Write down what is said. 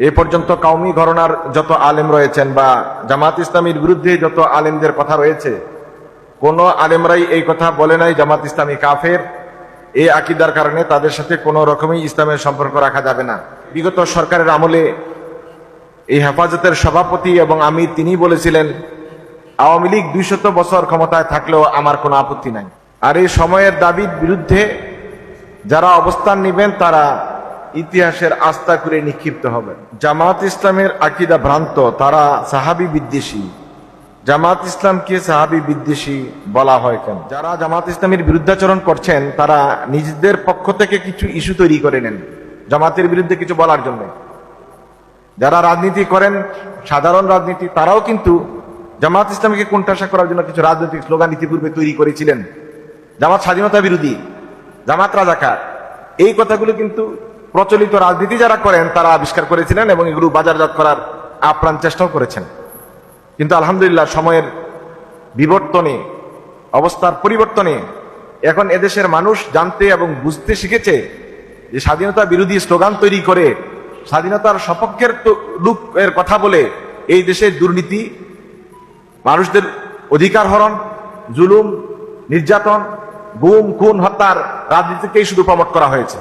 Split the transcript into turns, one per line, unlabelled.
এ পর্যন্ত কওমি ঘরানার যত আলেম রয়েছেন বা জামাত ইসলামীর বিরুদ্ধে যত আলেমদের কথা রয়েছে, কোন আলেমরাই এই কথা বলে নাই জামাত ইসলামী কাফের। এই আকীদার কারণে তাদের সাথে কোনো রকমই ইসলামের সম্পর্ক রাখা যাবে না। বিগত সরকারের আমলে এই হেফাজতের সভাপতি এবং আমির তিনি বলেছিলেন, আওয়ামী লীগ 200 বছর ক্ষমতায় থাকলেও আমার কোনো আপত্তি নাই। আর এই সময়ের দাবির বিরুদ্ধে যারা অবস্থান নেবেন তারা ইতিহাসের আস্থা করে নিক্ষিপ্ত হবে। জামাত ইসলামের আকীদা ভ্রান্ত, তারা সাহাবী বিদ্বেষী। জামাত ইসলামকে সাহাবী বিদ্বেষী বলা হয় কেন? যারা জামাত ইসলামের বিরুদ্ধাচরণ করছেন তারা নিজেদের পক্ষ থেকে কিছু ইস্যু তৈরি করে নেন জামাতের বিরুদ্ধে কিছু বলার জন্য। যারা রাজনীতি করেন, সাধারণ রাজনীতি, তারাও কিন্তু জামাত ইসলামকে কোণঠাসা করার জন্য কিছু রাজনৈতিক স্লোগান ইতিপূর্বে তৈরি করেছিলেন। জামাত স্বাধীনতা বিরোধী, জামাত রাজাকার, এই কথাগুলো কিন্তু প্রচলিত রাজনীতি যারা করেন তারা আবিষ্কার করেছিলেন এবং এগুলো বাজারজাত করার আপ্রাণ চেষ্টাও করেছেন। কিন্তু আলহামদুলিল্লাহ সময়ের বিবর্তনে, অবস্থার পরিবর্তনে এখন এদেশের মানুষ জানতে এবং বুঝতে শিখেছে যে স্বাধীনতা বিরোধী স্লোগান তৈরি করে স্বাধীনতার সপক্ষের লোকের কথা বলে এই দেশে দুর্নীতি, মানুষদের অধিকার হরণ, জুলুম, নির্যাতন, গুম, খুন, হত্যার রাজনীতিকেই শুধু প্রমোট করা হয়েছে।